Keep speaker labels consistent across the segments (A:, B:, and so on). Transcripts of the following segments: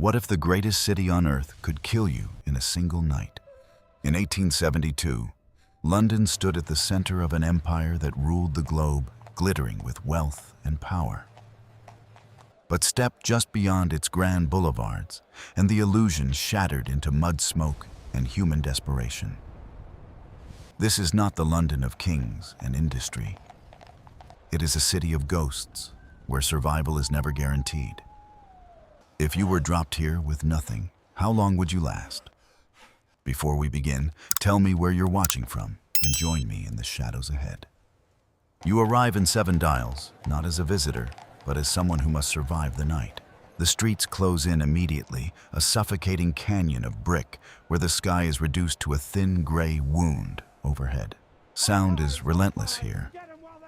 A: What if the greatest city on earth could kill you in a single night? In 1872, London stood at the center of an empire that ruled the globe, glittering with wealth and power. But step just beyond its grand boulevards, and the illusion shattered into mud smoke and human desperation. This is not the London of kings and industry. It is a city of ghosts, where survival is never guaranteed. If you were dropped here with nothing, how long would you last? Before we begin, tell me where you're watching from and join me in the shadows ahead. You arrive in Seven Dials, not as a visitor, but as someone who must survive the night. The streets close in immediately, a suffocating canyon of brick where the sky is reduced to a thin gray wound overhead. Sound is relentless here.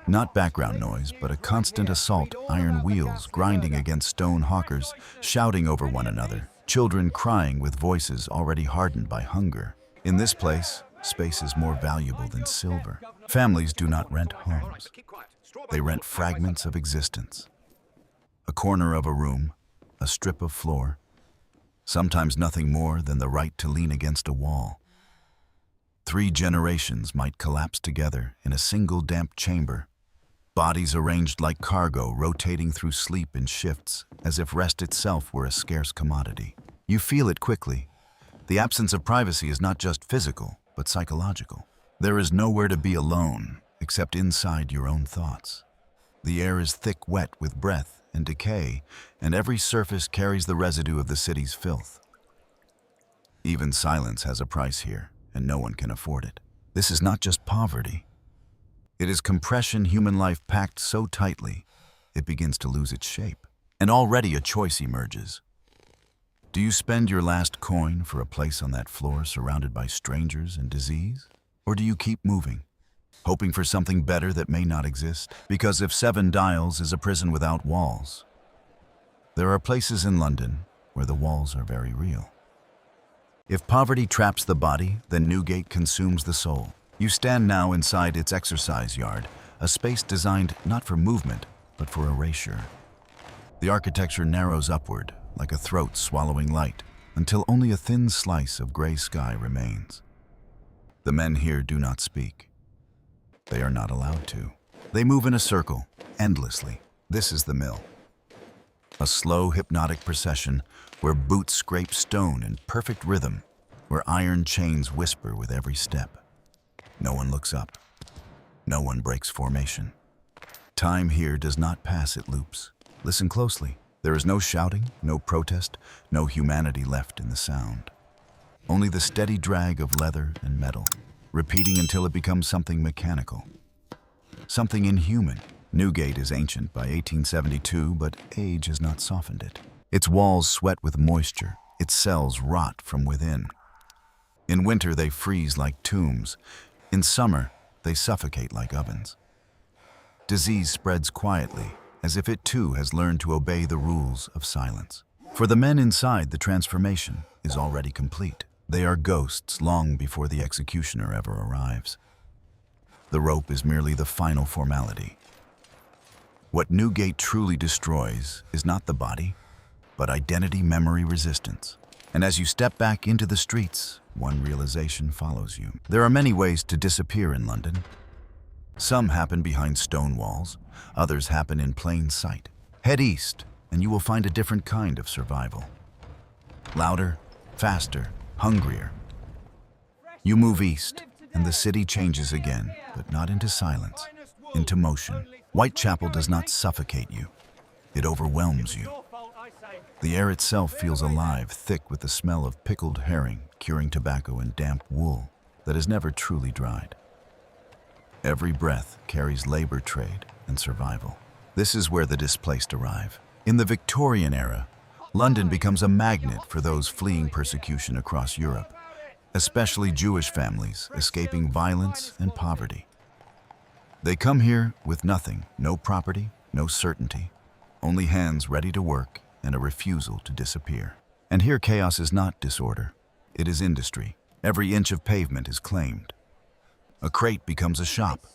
A: Not background noise, but a constant assault, iron wheels grinding against stone hawkers, shouting over one another, children crying with voices already hardened by hunger. In this place, space is more valuable than silver. Families do not rent homes. They rent fragments of existence. A corner of a room, a strip of floor, sometimes nothing more than the right to lean against a wall. 3 generations might collapse together in a single damp chamber, bodies arranged like cargo rotating through sleep in shifts, as if rest itself were a scarce commodity. You feel it quickly. The absence of privacy is not just physical, but psychological. There is nowhere to be alone, except inside your own thoughts. The air is thick wet with breath and decay, and every surface carries the residue of the city's filth. Even silence has a price here, and no one can afford it. This is not just poverty. It is compression human life packed so tightly, it begins to lose its shape. And already a choice emerges. Do you spend your last coin for a place on that floor surrounded by strangers and disease? Or do you keep moving, hoping for something better that may not exist? Because if Seven Dials is a prison without walls, there are places in London where the walls are very real. If poverty traps the body, then Newgate consumes the soul. You stand now inside its exercise yard, a space designed not for movement, but for erasure. The architecture narrows upward, like a throat swallowing light, until only a thin slice of gray sky remains. The men here do not speak. They are not allowed to. They move in a circle, endlessly. This is the mill. A slow, hypnotic procession where boots scrape stone in perfect rhythm, where iron chains whisper with every step. No one looks up. No one breaks formation. Time here does not pass, it loops. Listen closely. There is no shouting, no protest, no humanity left in the sound. Only the steady drag of leather and metal, repeating until it becomes something mechanical. Something inhuman. Newgate is ancient by 1872, but age has not softened it. Its walls sweat with moisture. Its cells rot from within. In winter, they freeze like tombs. In summer, they suffocate like ovens. Disease spreads quietly, as if it too has learned to obey the rules of silence. For the men inside, the transformation is already complete. They are ghosts long before the executioner ever arrives. The rope is merely the final formality. What Newgate truly destroys is not the body, but identity, memory, resistance. And as you step back into the streets, one realization follows you. There are many ways to disappear in London. Some happen behind stone walls, others happen in plain sight. Head east, and you will find a different kind of survival. Louder, faster, hungrier. You move east, and the city changes again, but not into silence, into motion. Whitechapel does not suffocate you. It overwhelms you. The air itself feels alive, thick with the smell of pickled herring, curing tobacco and damp wool that has never truly dried. Every breath carries labor, trade, and survival. This is where the displaced arrive. In the Victorian era, London becomes a magnet for those fleeing persecution across Europe, especially Jewish families escaping violence and poverty. They come here with nothing, no property, no certainty, only hands ready to work and a refusal to disappear. And here chaos is not disorder, it is industry. Every inch of pavement is claimed. A crate becomes a shop.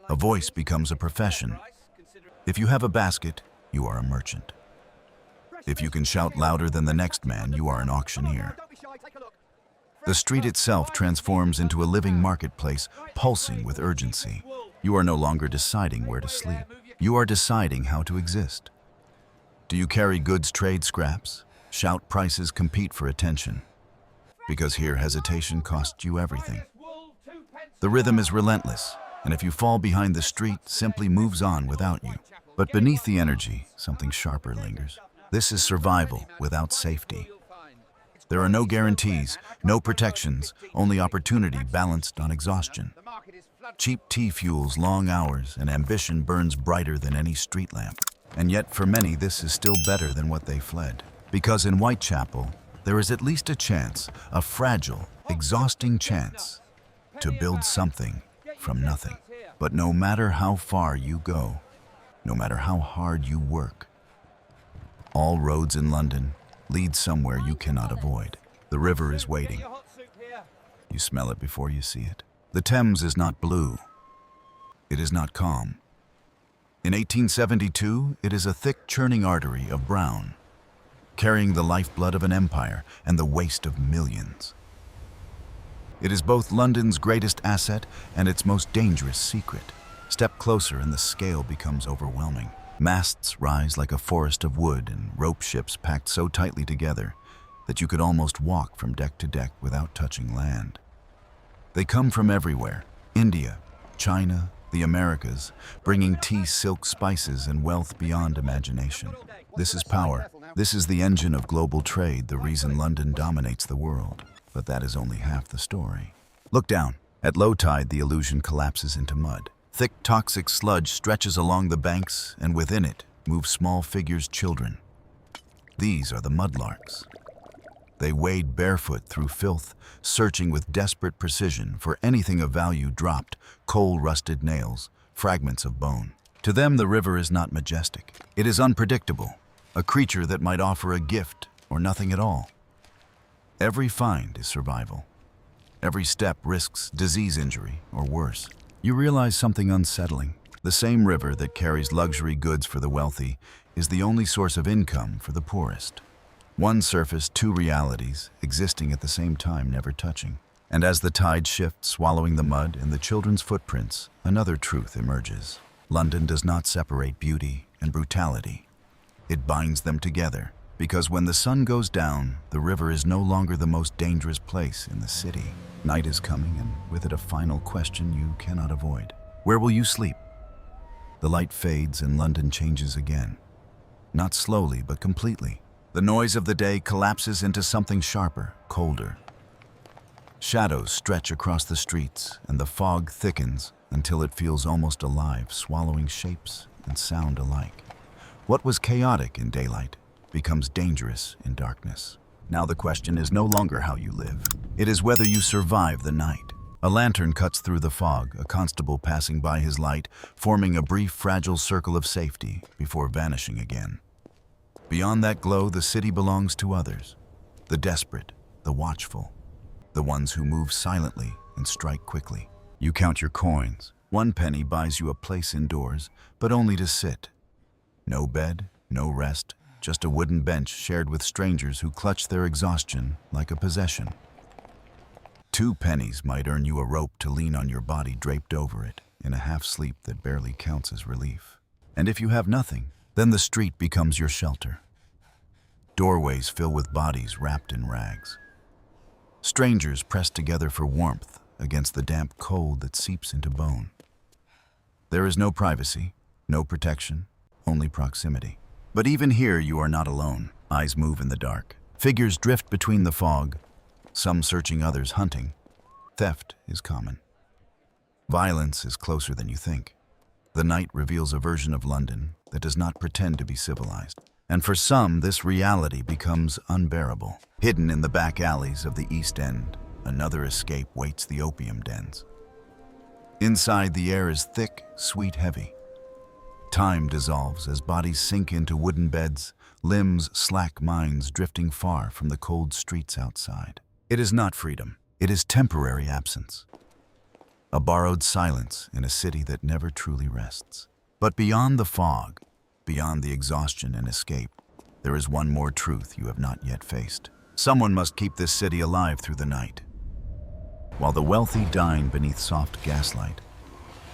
A: A voice becomes a profession. If you have a basket, you are a merchant. If you can shout louder than the next man, you are an auctioneer. The street itself transforms into a living marketplace, pulsing with urgency. You are no longer deciding where to sleep. You are deciding how to exist. Do you carry goods, trade scraps? Shout prices, compete for attention. Because here, hesitation costs you everything. The rhythm is relentless, and if you fall behind the street, simply moves on without you. But beneath the energy, something sharper lingers. This is survival without safety. There are no guarantees, no protections, only opportunity balanced on exhaustion. Cheap tea fuels long hours, and ambition burns brighter than any street lamp. And yet, for many, this is still better than what they fled. Because in Whitechapel, there is at least a chance, a fragile, exhausting chance, to build something from nothing. But no matter how far you go, no matter how hard you work, all roads in London lead somewhere you cannot avoid. The river is waiting. You smell it before you see it. The Thames is not blue. It is not calm. In 1872, it is a thick, churning artery of brown, carrying the lifeblood of an empire and the waste of millions. It is both London's greatest asset and its most dangerous secret. Step closer and the scale becomes overwhelming. Masts rise like a forest of wood and rope ships packed so tightly together that you could almost walk from deck to deck without touching land. They come from everywhere: India, China, the Americas, bringing tea, silk, spices, and wealth beyond imagination. This is power. This is the engine of global trade, the reason London dominates the world. But that is only half the story. Look down. At low tide, the illusion collapses into mud. Thick, toxic sludge stretches along the banks, and within it move small figures, children. These are the mudlarks. They wade barefoot through filth, searching with desperate precision for anything of value dropped: coal-rusted nails, fragments of bone. To them, the river is not majestic. It is unpredictable, a creature that might offer a gift or nothing at all. Every find is survival. Every step risks disease, injury, or worse. You realize something unsettling. The same river that carries luxury goods for the wealthy is the only source of income for the poorest. One surface, two realities, existing at the same time, never touching. And as the tide shifts, swallowing the mud and the children's footprints, another truth emerges. London does not separate beauty and brutality. It binds them together, because when the sun goes down, the river is no longer the most dangerous place in the city. Night is coming, and with it a final question you cannot avoid. Where will you sleep? The light fades and London changes again. Not slowly, but completely. The noise of the day collapses into something sharper, colder. Shadows stretch across the streets, and the fog thickens until it feels almost alive, swallowing shapes and sound alike. What was chaotic in daylight becomes dangerous in darkness. Now the question is no longer how you live. It is whether you survive the night. A lantern cuts through the fog, a constable passing by his light, forming a brief, fragile circle of safety before vanishing again. Beyond that glow, the city belongs to others. The desperate, the watchful, the ones who move silently and strike quickly. You count your coins. 1 penny buys you a place indoors, but only to sit. No bed, no rest, just a wooden bench shared with strangers who clutch their exhaustion like a possession. 2 pennies might earn you a rope to lean on your body draped over it in a half-sleep that barely counts as relief. And if you have nothing, then the street becomes your shelter. Doorways fill with bodies wrapped in rags. Strangers pressed together for warmth against the damp cold that seeps into bone. There is no privacy, no protection, only proximity. But even here you are not alone. Eyes move in the dark. Figures drift between the fog, some searching, others hunting. Theft is common. Violence is closer than you think. The night reveals a version of London that does not pretend to be civilized. And for some, this reality becomes unbearable. Hidden in the back alleys of the East End, another escape waits the opium dens. Inside, the air is thick, sweet, heavy. Time dissolves as bodies sink into wooden beds, limbs slack, minds drifting far from the cold streets outside. It is not freedom. It is temporary absence. A borrowed silence in a city that never truly rests. But beyond the fog, beyond the exhaustion and escape, there is one more truth you have not yet faced. Someone must keep this city alive through the night. While the wealthy dine beneath soft gaslight,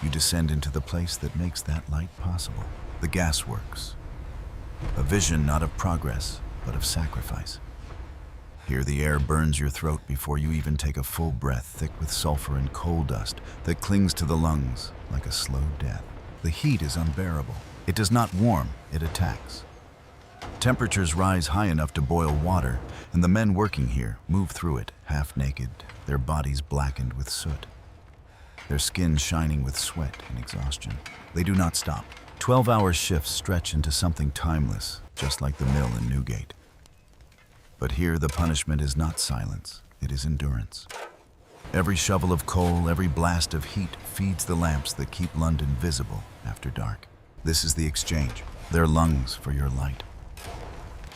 A: you descend into the place that makes that light possible. The gasworks. A vision not of progress, but of sacrifice. Here the air burns your throat before you even take a full breath, thick with sulfur and coal dust that clings to the lungs like a slow death. The heat is unbearable. It does not warm, it attacks. Temperatures rise high enough to boil water, and the men working here move through it, half naked, their bodies blackened with soot, their skin shining with sweat and exhaustion. They do not stop. 12-hour shifts stretch into something timeless, just like the mill in Newgate. But here the punishment is not silence, it is endurance. Every shovel of coal, every blast of heat feeds the lamps that keep London visible after dark. This is the exchange. Their lungs for your light.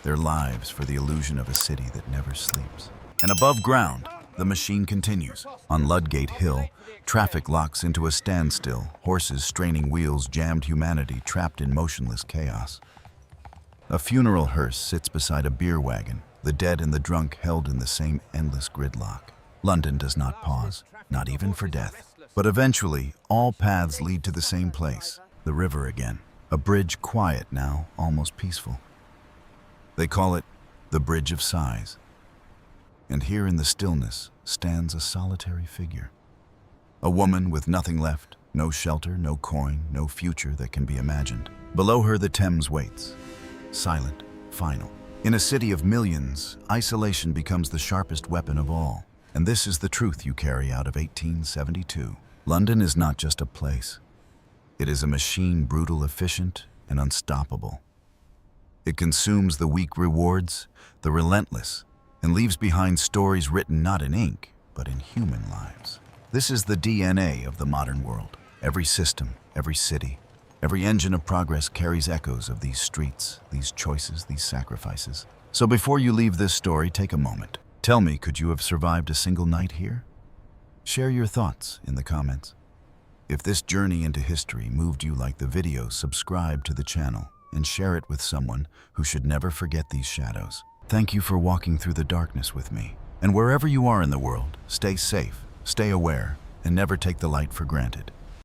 A: Their lives for the illusion of a city that never sleeps. And above ground, the machine continues. On Ludgate Hill, traffic locks into a standstill, horses straining wheels, jammed humanity trapped in motionless chaos. A funeral hearse sits beside a beer wagon, the dead and the drunk held in the same endless gridlock. London does not pause, not even for death. But eventually, all paths lead to the same place, the river again. A bridge quiet now, almost peaceful. They call it the Bridge of Sighs. And here in the stillness stands a solitary figure. A woman with nothing left, no shelter, no coin, no future that can be imagined. Below her the Thames waits, silent, final. In a city of millions, isolation becomes the sharpest weapon of all. And this is the truth you carry out of 1872. London is not just a place. It is a machine, brutal, efficient, and unstoppable. It consumes the weak rewards, the relentless, and leaves behind stories written not in ink, but in human lives. This is the DNA of the modern world. Every system, every city, every engine of progress carries echoes of these streets, these choices, these sacrifices. So before you leave this story, take a moment. Tell me, could you have survived a single night here? Share your thoughts in the comments. If this journey into history moved you like the video, subscribe to the channel and share it with someone who should never forget these shadows. Thank you for walking through the darkness with me. And wherever you are in the world, stay safe, stay aware, and never take the light for granted.